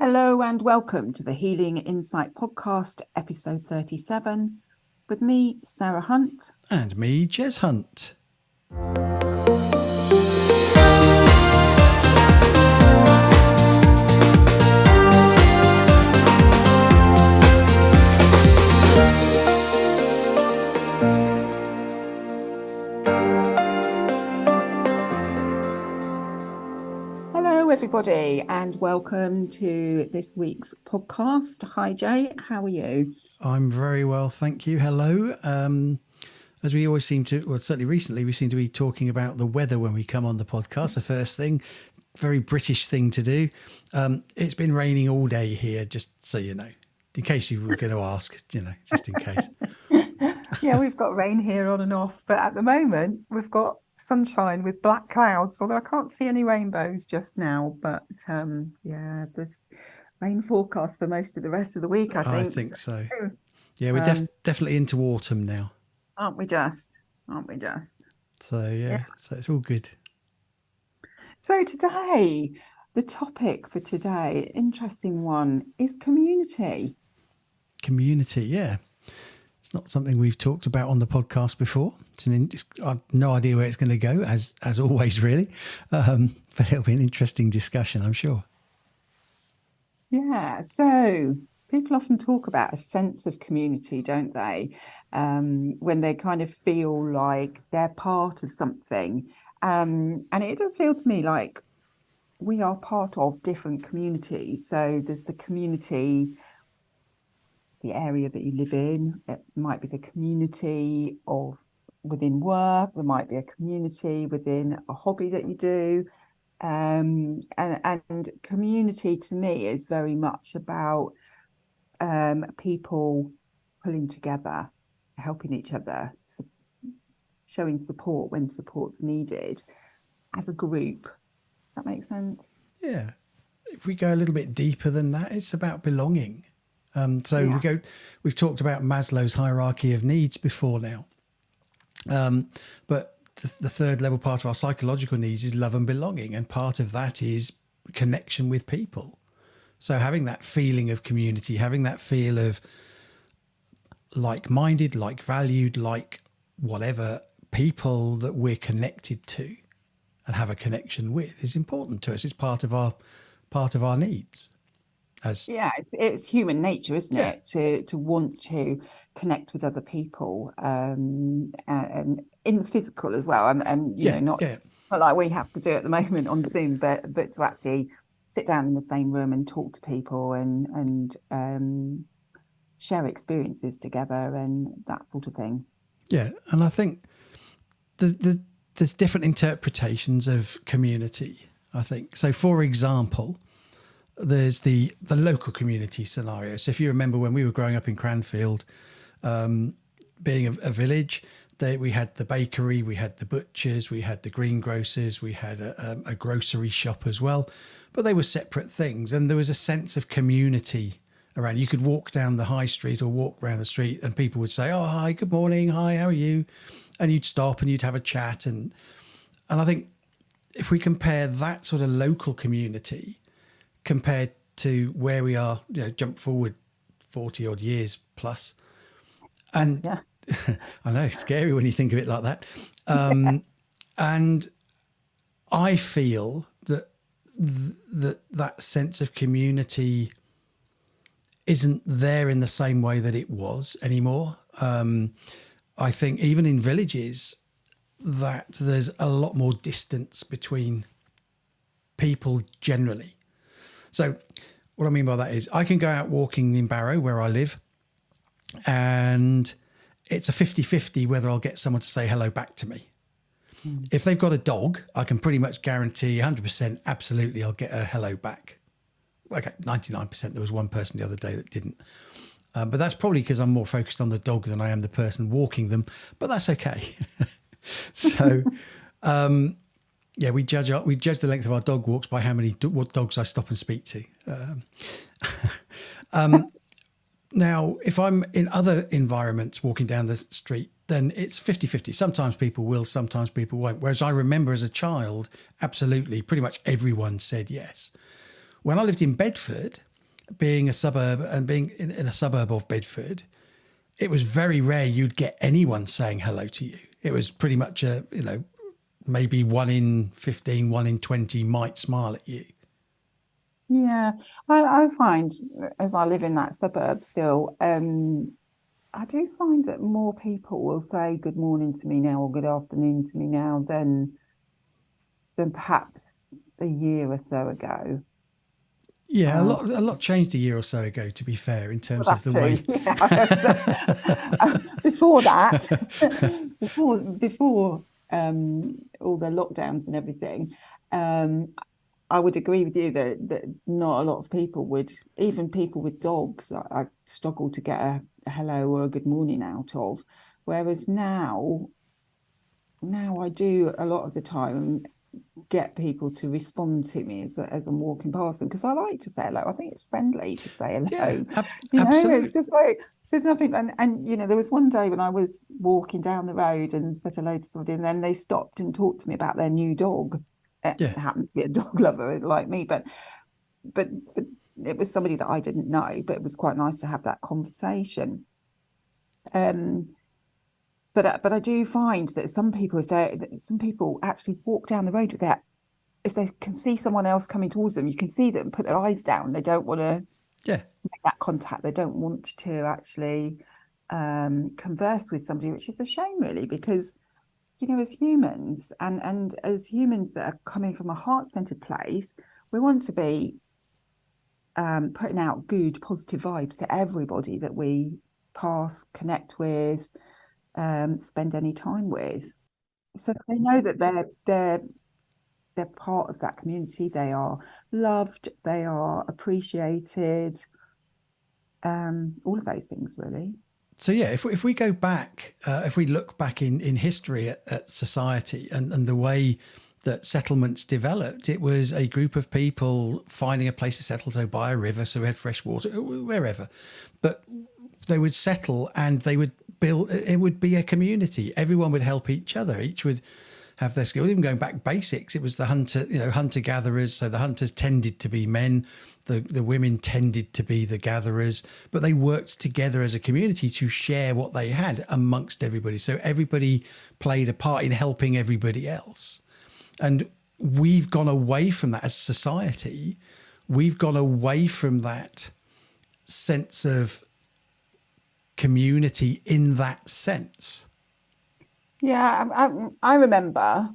Hello and welcome to the Healing Insight Podcast, episode 37, with me, Sarah Hunt. And me, Jez Hunt. Hello, everybody, and welcome to this week's podcast. Hi, Jay. How are you? I'm very well, thank you. Hello. As we always seem to, well, certainly recently, we seem to be talking about the weather when we come on the podcast. The first thing, very British thing to do. It's been raining all day here, just so you know, in case you were going to ask, just in case. Yeah, we've got rain here on and off, but at the moment we've got sunshine with black clouds, although I can't see any rainbows just now. But yeah, there's rain forecast for most of the rest of the week, I think. I think so. Yeah, we're definitely into autumn now. Aren't we just? So, yeah, so it's all good. So today, the topic for today, interesting one, is community. Community, yeah. It's not something we've talked about on the podcast before. I've no idea where it's going to go, as always, really. But it'll be an interesting discussion, I'm sure. Yeah, so people often talk about a sense of community, don't they? When they kind of feel like they're part of something. And it does feel to me like we are part of different communities. So there's the community, the area that you live in. It might be the community of within work. There might be a community within a hobby that you do. And community to me is very much about people pulling together, helping each other, showing support when support's needed as a group. That makes sense? Yeah. If we go a little bit deeper than that, it's about belonging. We've talked about Maslow's hierarchy of needs before now. But the third level part of our psychological needs is love and belonging. And part of that is connection with people. So having that feeling of community, having that feel of like-minded, like-valued, like whatever people that we're connected to and have a connection with is important to us. It's part of our needs. It's human nature, isn't it, to want to connect with other people, and in the physical as well, and not like we have to do at the moment on Zoom, but to actually sit down in the same room and talk to people and share experiences together and that sort of thing. Yeah, and I think there's different interpretations of community, I think. So, for example, there's the local community scenario. So if you remember when we were growing up in Cranfield, being a village, we had the bakery, we had the butchers, we had the greengrocers, we had a grocery shop as well. But they were separate things. And there was a sense of community around. You could walk down the high street or walk around the street and people would say, oh, hi, good morning. Hi, how are you? And you'd stop and you'd have a chat. And I think if we compare that sort of local community compared to where we are, jump forward 40 odd years plus. And I know, scary when you think of it like that. And I feel that sense of community isn't there in the same way that it was anymore. I think even in villages that there's a lot more distance between people generally. So what I mean by that is I can go out walking in Barrow where I live and it's a 50-50 whether I'll get someone to say hello back to me. If they've got a dog, I can pretty much guarantee 100% absolutely I'll get a hello back. Okay, 99%. There was one person the other day that didn't. But that's probably because I'm more focused on the dog than I am the person walking them. But that's okay. So, we judge the length of our dog walks by how many what dogs I stop and speak to. Now, if I'm in other environments walking down the street, then it's 50-50. Sometimes people will, sometimes people won't. Whereas I remember as a child, absolutely, pretty much everyone said yes. When I lived in Bedford, being a suburb and being in a suburb of Bedford, it was very rare you'd get anyone saying hello to you. It was pretty much maybe 1 in 15, 1 in 20 might smile at you. Yeah, I find as I live in that suburb still, I do find that more people will say good morning to me now or good afternoon to me now than perhaps a year or so ago. Yeah, Uh, a lot changed a year or so ago, to be fair, in well, terms of that's the true. way. Yeah. Before that, before all the lockdowns and everything, um, I would agree with you that not a lot of people would, even people with dogs, I struggle to get a hello or a good morning out of. Whereas now I do a lot of the time get people to respond to me as I'm walking past them because I like to say hello. I think it's friendly to say Yeah, hello. It's absolutely. just like there's nothing. And there was one day when I was walking down the road and said hello to somebody, and then they stopped and talked to me about their new dog. It Yeah. happens to be a dog lover like me, but it was somebody that I didn't know. But it was quite nice to have that conversation. Um, but I do find that some people actually walk down the road with that if they can see someone else coming towards them, you can see them put their eyes down. They don't want to Yeah. make that contact. They don't want to actually converse with somebody, which is a shame, really, because as humans and as humans that are coming from a heart-centered place, we want to be putting out good, positive vibes to everybody that we pass, connect with, spend any time with, so that they know that they're part of that community. They are loved. They are appreciated. All of those things, really. So yeah, if we go back, if we look back in history at society and the way that settlements developed, it was a group of people finding a place to settle. So by a river, so we had fresh water, wherever, but they would settle and they would build. It would be a community. Everyone would help each other. Each would have their skills. Even going back basics, it was the hunter gatherers. So the hunters tended to be men, the women tended to be the gatherers, but they worked together as a community to share what they had amongst everybody. So everybody played a part in helping everybody else. And we've gone away from that as a society. We've gone away from that sense of community in that sense. Yeah, I remember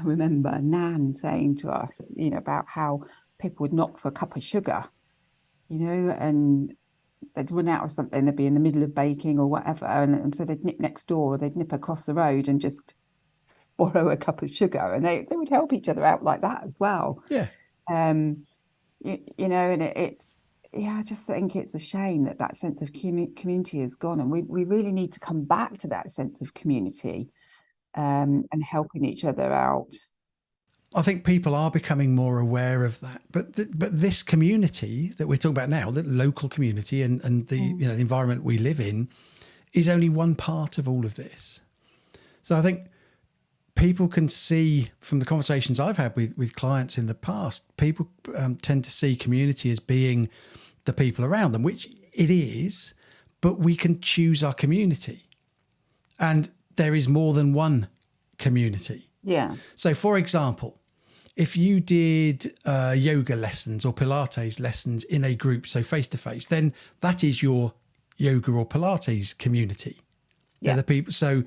Nan saying to us, about how people would knock for a cup of sugar, and they'd run out of something. They'd be in the middle of baking or whatever, and so they'd nip next door, or they'd nip across the road and just borrow a cup of sugar, and they would help each other out like that as well. Yeah. Um, and it's yeah, I just think it's a shame that sense of community is gone, and we really need to come back to that sense of community, and helping each other out. I think people are becoming more aware of that, but but this community that we're talking about now, the local community and the the environment we live in, is only one part of all of this. So I think people can see from the conversations I've had with clients in the past, people tend to see community as being the people around them, which it is, but we can choose our community, and there is more than one community. Yeah. So, for example, if you did yoga lessons or Pilates lessons in a group, so face to face, then that is your yoga or Pilates community. They're the people. So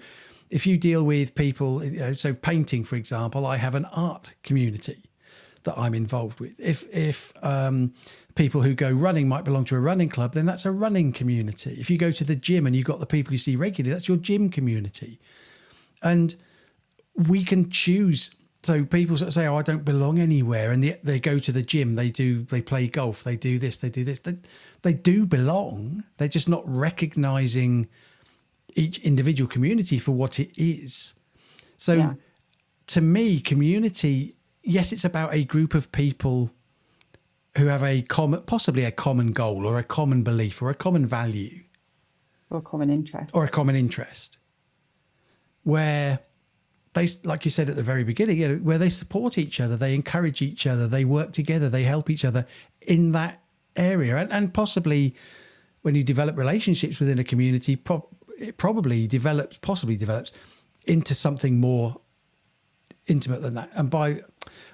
if you deal with people, so painting, for example, I have an art community that I'm involved with. If people who go running might belong to a running club, then that's a running community. If you go to the gym and you've got the people you see regularly, that's your gym community. And we can choose. So people sort of say, "Oh, I don't belong anywhere," and they go to the gym. They play golf. They do this. They do this. They do belong. They're just not recognizing each individual community for what it is. So, to me, community, yes, it's about a group of people who have possibly a common goal or a common belief or a common value Or a common interest. or a common interest, where they, like you said at the very beginning, where they support each other, they encourage each other, they work together, they help each other in that area. And possibly when you develop relationships within a community, it possibly develops into something more intimate than that. And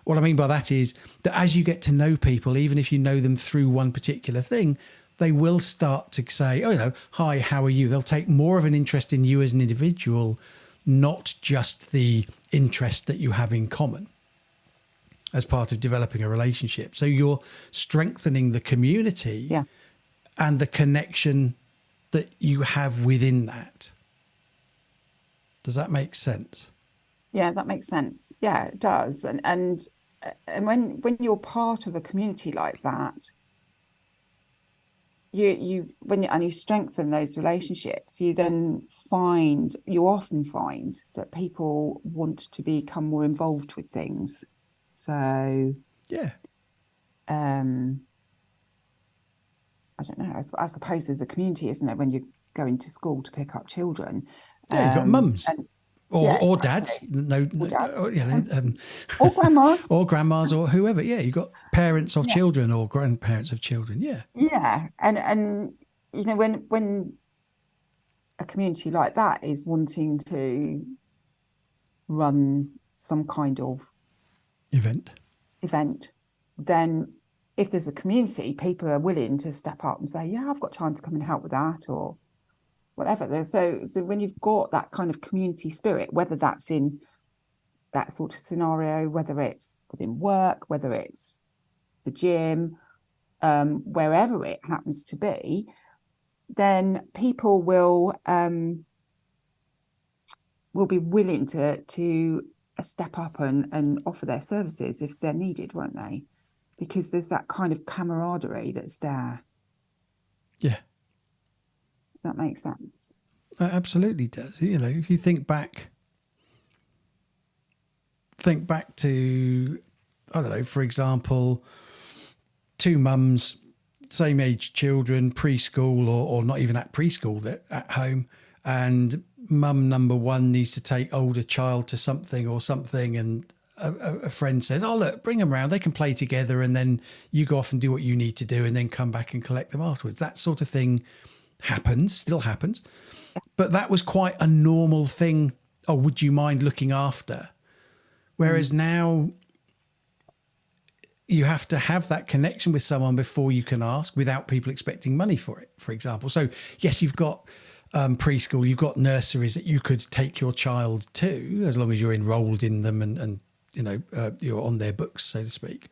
what I mean by that is that as you get to know people, even if you know them through one particular thing, they will start to say, oh, hi, how are you? They'll take more of an interest in you as an individual, not just the interest that you have in common as part of developing a relationship. So you're strengthening the community and the connection that you have within that. Does that make sense? Yeah, that makes sense. Yeah, it does. And when you're part of a community like that, you strengthen those relationships, you often find that people want to become more involved with things. So yeah, I don't know. I suppose there's a community, isn't it, when you're going to school to pick up children? Yeah, you've got mums. Or dads, or grandmas, or grandmas, or whoever. Yeah, you've got parents of children or grandparents of children. Yeah, and when a community like that is wanting to run some kind of event, then if there's a community, people are willing to step up and say, yeah, I've got time to come and help with that, or whatever. So when you've got that kind of community spirit, whether that's in that sort of scenario, whether it's within work, whether it's the gym, wherever it happens to be, then people will be willing to step up and offer their services if they're needed, won't they? Because there's that kind of camaraderie that's there. Yeah. That makes sense. That absolutely does. If you think back to, I don't know, for example, two mums, same age children, preschool or not even at preschool, at home, and mum number one needs to take older child to something, and a friend says, oh, look, bring them round, they can play together, and then you go off and do what you need to do and then come back and collect them afterwards. That sort of thing still happens. But that was quite a normal thing. Oh, would you mind looking after? Whereas now you have to have that connection with someone before you can ask, without people expecting money for it, for example. So yes, you've got preschool, you've got nurseries that you could take your child to, as long as you're enrolled in them and you're on their books, so to speak.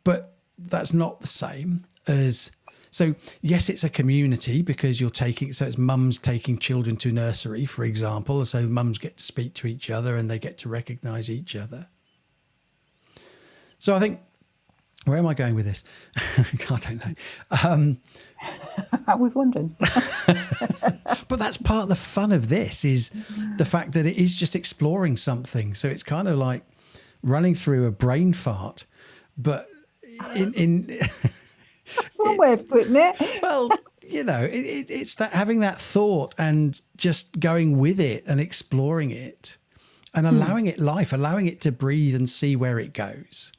But that's not the same as... So yes, it's a community because it's mums taking children to nursery, for example. So mums get to speak to each other and they get to recognise each other. So I think, where am I going with this? I don't know. I was wondering. But that's part of the fun of this, is the fact that it is just exploring something. So it's kind of like running through a brain fart, but in That's one way of putting it. Well, it's that having that thought and just going with it and exploring it and allowing it life, allowing it to breathe and see where it goes.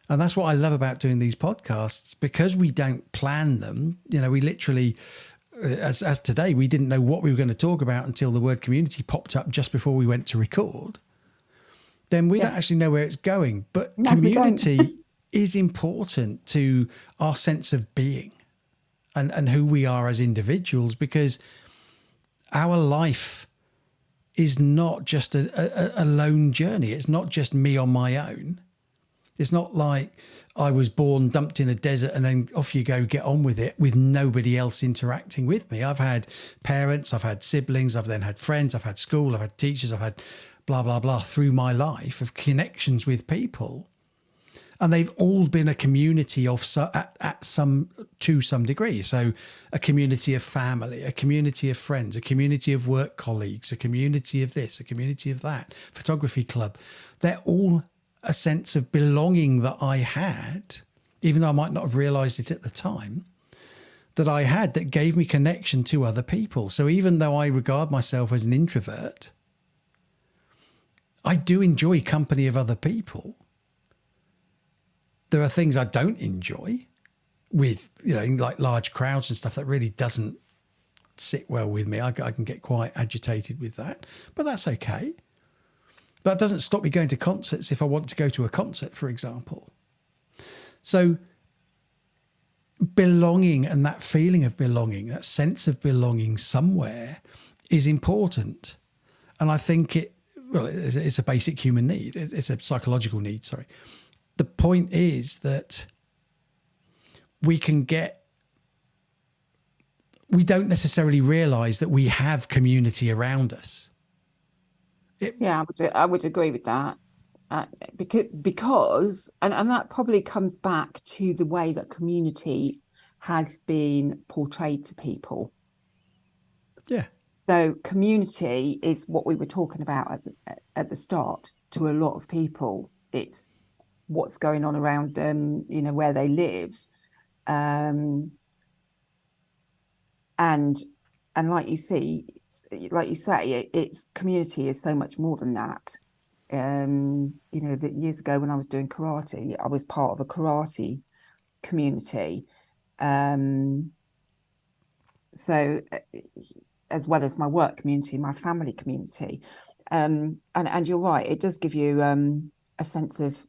And that's what I love about doing these podcasts, because we don't plan them. We literally, as today, we didn't know what we were going to talk about until the word community popped up just before we went to record. Then we don't actually know where it's going. But community is important to our sense of being and who we are as individuals, because our life is not just a lone journey. It's not just me on my own. It's not like I was born, dumped in a desert, and then off you go, get on with it, with nobody else interacting with me. I've had parents, I've had siblings, I've then had friends, I've had school, I've had teachers, I've had blah, blah, blah through my life of connections with people. And they've all been a community to some degree. So a community of family, a community of friends, a community of work colleagues, a community of this, a community of that, photography club. They're all a sense of belonging that I had, even though I might not have realized it at the time, that I had, that gave me connection to other people. So even though I regard myself as an introvert, I do enjoy company of other people. There are things I don't enjoy, with, you know, like large crowds and stuff. That really doesn't sit well with me. I can get quite agitated with that, but that's okay. That doesn't stop me going to concerts if I want to go to a concert, for example. So belonging and that feeling of belonging, that sense of belonging somewhere is important. And I think it's a basic human need. It's a psychological need, sorry. The point is that we don't necessarily realize that we have community around us. I would agree with that. Because and that probably comes back to the way that community has been portrayed to people. Yeah. So community is what we were talking about at the start. To a lot of people, it's what's going on around them, you know, where they live, and like you say, it's community is so much more than that. You know, that years ago when I was doing karate, I was part of a karate community. So as well as my work community, my family community. And you're right, it does give you a sense of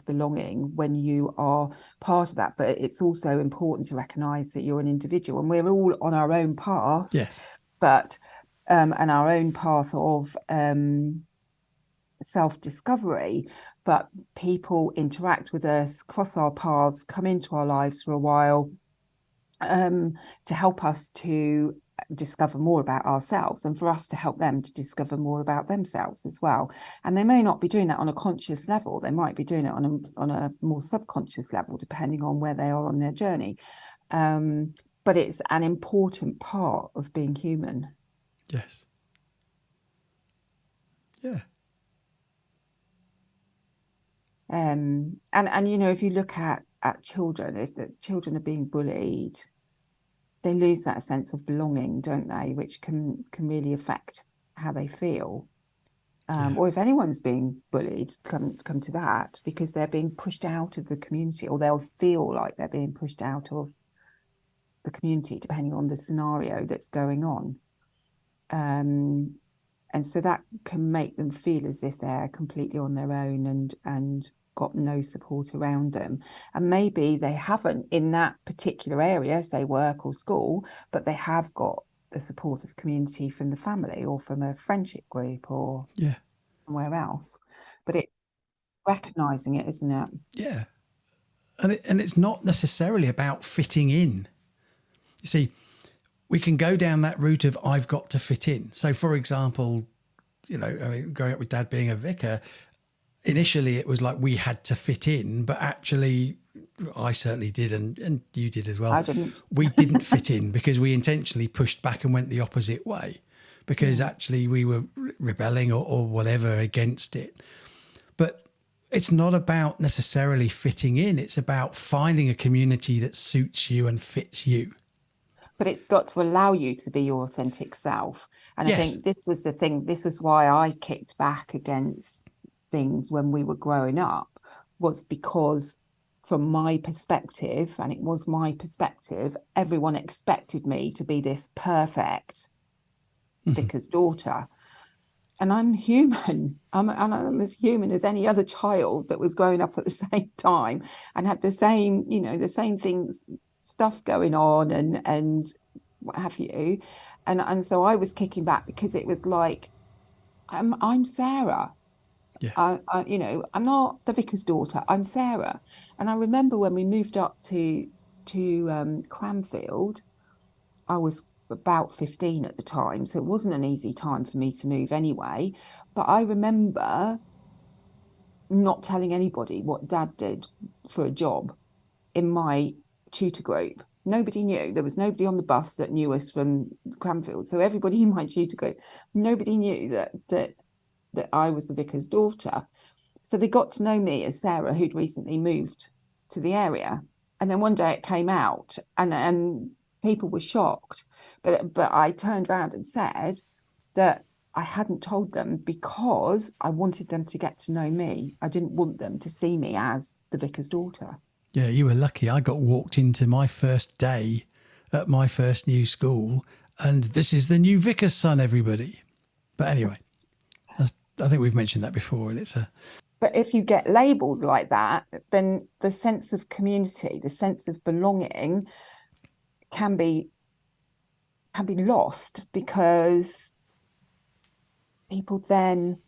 belonging when you are part of that. But it's also important to recognise that you're an individual and we're all on our own path. Yes. But and our own path of self-discovery, but people interact with us, cross our paths, come into our lives for a while, to help us to discover more about ourselves and for us to help them to discover more about themselves as well. And they may not be doing that on a conscious level. They might be doing it on a more subconscious level, depending on where they are on their journey. But it's an important part of being human. Yes. Yeah. And you know, if you look at children, if the children are being bullied, they lose that sense of belonging, don't they? Which can really affect how they feel. Or if anyone's being bullied, come to that, because they're being pushed out of the community, or they'll feel like they're being pushed out of the community, depending on the scenario that's going on. And so that can make them feel as if they're completely on their own and got no support around them. And maybe they haven't in that particular area, say work or school, but they have got the support of community from the family or from a friendship group or somewhere else. But it's recognizing it, isn't it? Yeah. And it's not necessarily about fitting in. You see, we can go down that route of I've got to fit in. So, for example, you know, I mean, growing up with Dad being a vicar, initially it was like we had to fit in, but actually I certainly did, and you did as well. I didn't. We didn't fit in because we intentionally pushed back and went the opposite way because actually we were rebelling or whatever against it. But it's not about necessarily fitting in. It's about finding a community that suits you and fits you. But it's got to allow you to be your authentic self. And I think this was the thing. This is why I kicked back against things when we were growing up, was because from my perspective, and it was my perspective, everyone expected me to be this perfect vicar's daughter. And I'm human. I'm as human as any other child that was growing up at the same time and had the same, you know, the same things, stuff going on and what have you. And so I was kicking back because it was like, I'm Sarah. You know, I'm not the vicar's daughter. I'm Sarah. And I remember when we moved up to Cranfield, I was about 15 at the time, so it wasn't an easy time for me to move anyway. But I remember not telling anybody what Dad did for a job in my tutor group. Nobody knew. There was nobody on the bus that knew us from Cranfield. So everybody in my tutor group, nobody knew that I was the vicar's daughter. So they got to know me as Sarah, who'd recently moved to the area. And then one day it came out and people were shocked. But I turned around and said that I hadn't told them because I wanted them to get to know me. I didn't want them to see me as the vicar's daughter. Yeah, you were lucky. I got walked into my first day at my first new school, and this is the new vicar's son, everybody. But anyway, I think we've mentioned that before, and it's a... But if you get labelled like that, then the sense of community, the sense of belonging can be lost, because people then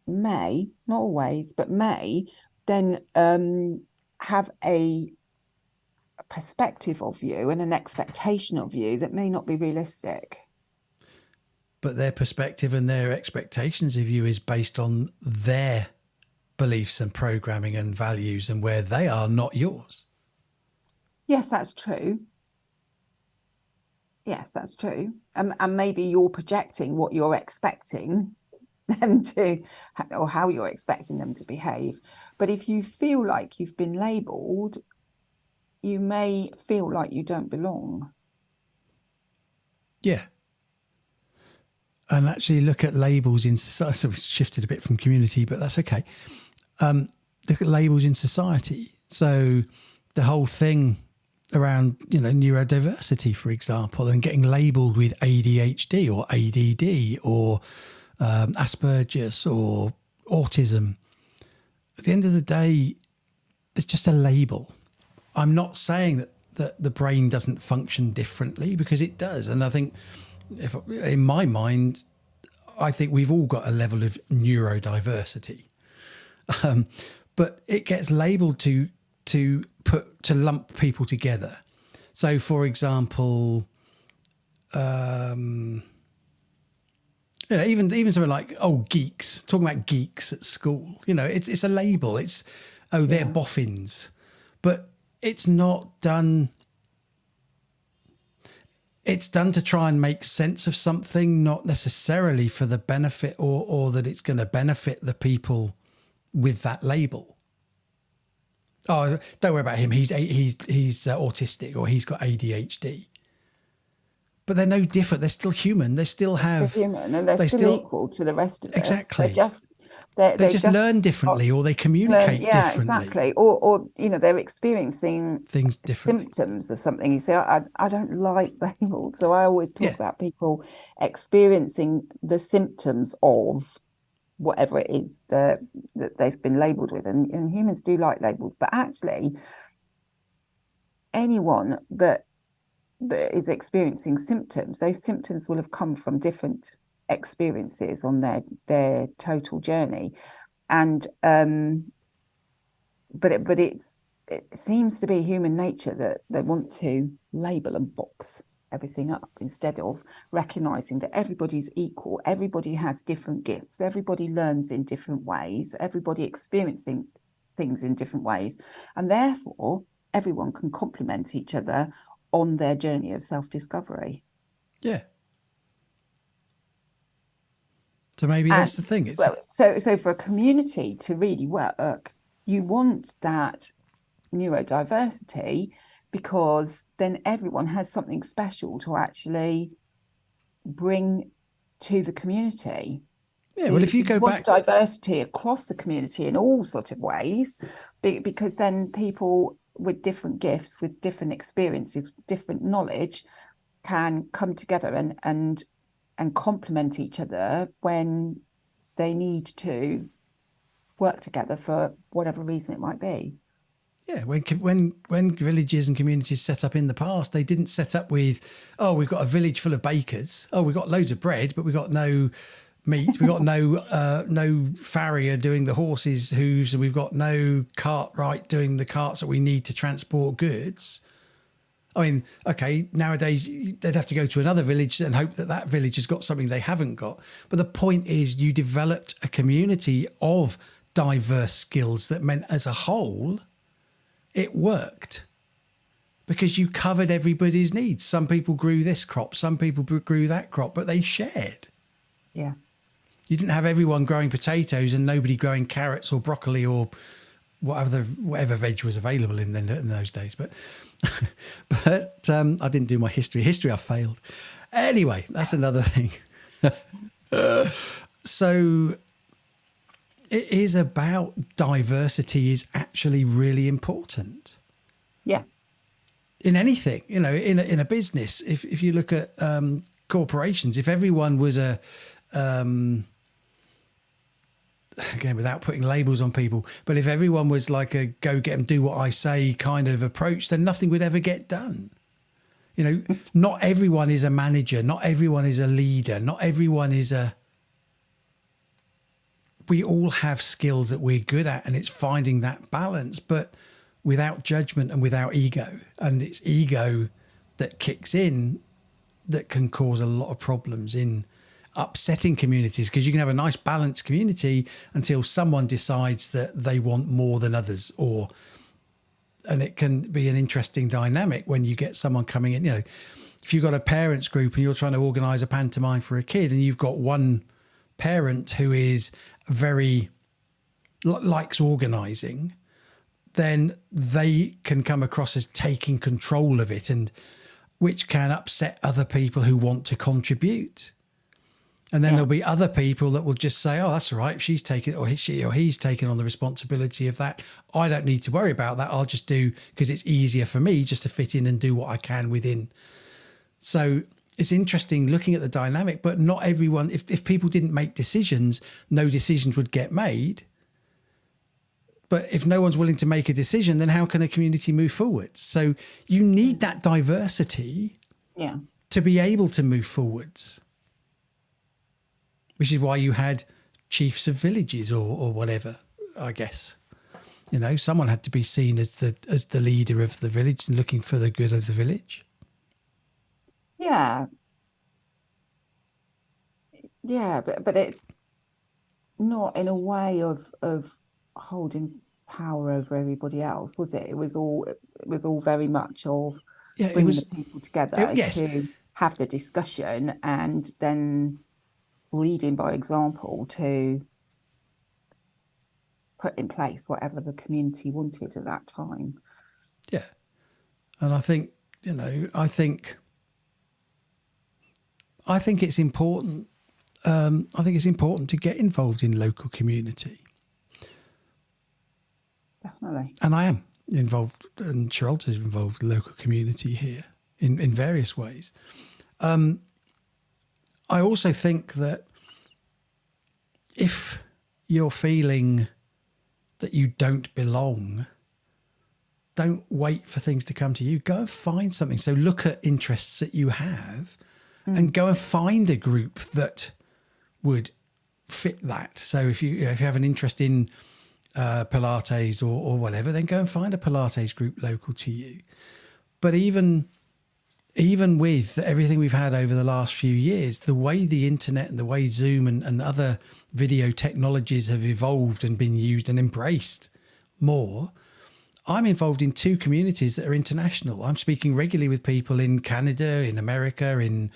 may, not always, but may then have a perspective of you and an expectation of you that may not be realistic. But their perspective and their expectations of you is based on their beliefs and programming and values, and where they are, not yours. Yes, that's true. Yes, that's true. And maybe you're projecting what you're expecting them to, or how you're expecting them to behave. But if you feel like you've been labelled, you may feel like you don't belong. Yeah. And actually look at labels in society. So we've shifted a bit from community, but that's okay. Look at labels in society. So the whole thing around, neurodiversity, for example, and getting labelled with ADHD or ADD or Asperger's or autism. At the end of the day, it's just a label. I'm not saying that the brain doesn't function differently, because it does. And I think, in my mind, I think we've all got a level of neurodiversity. But it gets labelled to lump people together. So, for example, even something like, geeks, talking about geeks at school, it's a label. It's, they're boffins, but it's not done. It's done to try and make sense of something, not necessarily for the benefit or that it's going to benefit the people with that label. Oh, don't worry about him. He's autistic, or he's got ADHD. But they're no different. They're still human. They still have... They're human, and they're still equal to the rest of us. Exactly. They just learn differently, or they communicate differently. Yeah, exactly. Or they're experiencing things differently. Symptoms of something. You say, I don't like labels. So I always talk about people experiencing the symptoms of whatever it is that they've been labelled with. And humans do like labels. But actually, anyone that is experiencing symptoms, those symptoms will have come from different experiences on their total journey. And but it seems to be human nature that they want to label and box everything up, instead of recognizing that everybody's equal, everybody has different gifts, everybody learns in different ways, everybody experiences things in different ways, and therefore everyone can complement each other on their journey of self-discovery. Yeah. So maybe that's the thing. So for a community to really work, you want that neurodiversity, because then everyone has something special to actually bring to the community. Yeah, well, if you go back... diversity across the community in all sorts of ways, because then people with different gifts, with different experiences, different knowledge, can come together and complement each other when they need to work together for whatever reason it might be. Yeah, when villages and communities set up in the past, they didn't set up with, we've got a village full of bakers. We've got loads of bread, but we've got no meat. We've got no farrier doing the horses' hooves, and we've got no cartwright doing the carts that we need to transport goods. I mean, okay, nowadays they'd have to go to another village and hope that village has got something they haven't got. But the point is, you developed a community of diverse skills that meant, as a whole, it worked, because you covered everybody's needs. Some people grew this crop, some people grew that crop, but they shared. Yeah. You didn't have everyone growing potatoes and nobody growing carrots or broccoli or whatever veg was available in those days. But I didn't do my history. History, I failed. Anyway, that's another thing. So it is about diversity is actually really important Yeah. in anything, you know, in a business. If you look at corporations, if everyone was again, without putting labels on people, but if everyone was like a go get them, do what I say kind of approach, then nothing would ever get done. You know, not everyone is a manager, not everyone is a leader, not everyone is we all have skills that we're good at, and it's finding that balance, but without judgment and without ego. And it's ego that kicks in that can cause a lot of problems in upsetting communities, because you can have a nice balanced community until someone decides that they want more than others, and it can be an interesting dynamic when you get someone coming in. You know, if you've got a parents group and you're trying to organize a pantomime for a kid, and you've got one parent who is very likes organizing, then they can come across as taking control of it, and which can upset other people who want to contribute. And then there'll be other people that will just say, oh, that's all right. If she's taking, or she or he's taking on the responsibility of that, I don't need to worry about that. I'll just do, because it's easier for me just to fit in and do what I can within. So it's interesting looking at the dynamic, but not everyone, if people didn't make decisions, no decisions would get made. But if no one's willing to make a decision, then how can a community move forward? So you need that diversity to be able to move forwards. Which is why you had chiefs of villages or whatever, I guess. You know, someone had to be seen as the leader of the village and looking for the good of the village. Yeah. Yeah, but it's not in a way of holding power over everybody else, was it? It was all very much of bringing the people together to have the discussion, and then leading by example to put in place whatever the community wanted at that time. Yeah. And I think, you know, I think it's important. I think it's important to get involved in local community. Definitely. And I am involved, and Charlotte is involved in local community here in various ways. I also think that if you're feeling that you don't belong, don't wait for things to come to you. Go and find something. So look at interests that you have and go and find a group that would fit that. So if you have an interest in Pilates or whatever, then go and find a Pilates group local to you. But even with everything we've had over the last few years, the way the internet and the way Zoom and other video technologies have evolved and been used and embraced more, I'm involved in 2 communities that are international. I'm speaking regularly with people in Canada, in America, in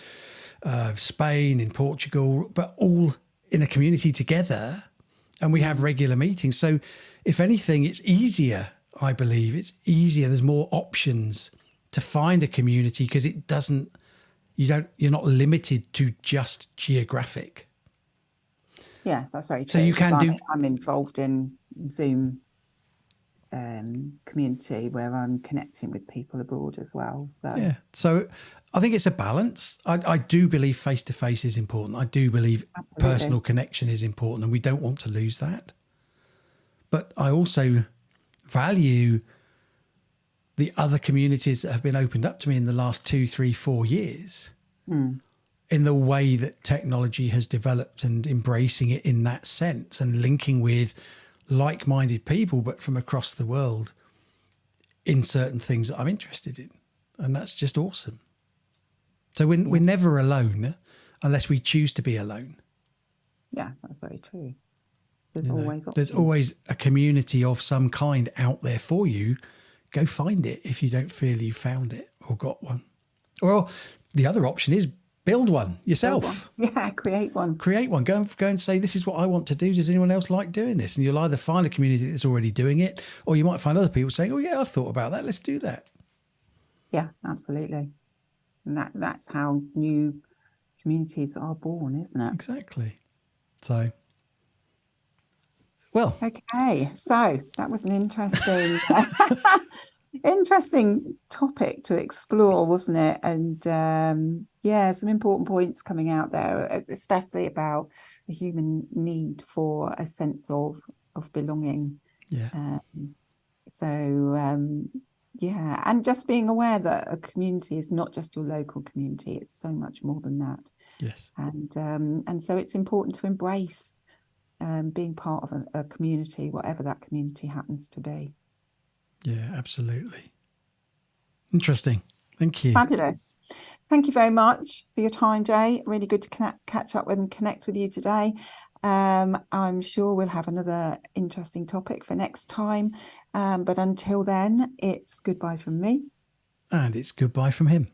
Spain, in Portugal, but all in a community together, and we have regular meetings. So if anything, it's easier, I believe. It's easier. There's more options to find a community, because you're not limited to just geographic. Yes, that's very true. So you can I'm involved in Zoom community where I'm connecting with people abroad as well. So yeah, so I think it's a balance. I do believe face-to-face is important. I do believe personal connection is important, and we don't want to lose that. But I also value the other communities that have been opened up to me in the last 2, 3, 4 years in the way that technology has developed, and embracing it in that sense, and linking with like-minded people, but from across the world, in certain things that I'm interested in. And that's just awesome. So we're never alone unless we choose to be alone. Yes, that's very true. There's always a community of some kind out there for you. Go find it if you don't feel you found it or got one. Or the other option is build one yourself. Yeah, create one. Go and say, this is what I want to do. Does anyone else like doing this? And you'll either find a community that's already doing it, or you might find other people saying, oh yeah, I've thought about that. Let's do that. Yeah, absolutely. And that's how new communities are born, isn't it? Exactly. So Well, Okay, so that was an interesting interesting topic to explore, wasn't it? And yeah, some important points coming out there, especially about the human need for a sense of belonging. yeah, Um, so yeah, and just being aware that a community is not just your local community; it's so much more than that. yes, And so it's important to embrace being part of a community, whatever that community happens to be. yeah, absolutely. Interesting. Thank you. Fabulous. Thank you very much for your time, Jay. Really good to catch up with and connect with you today. I'm sure we'll have another interesting topic for next time. But until then, it's goodbye from me. And it's goodbye from him.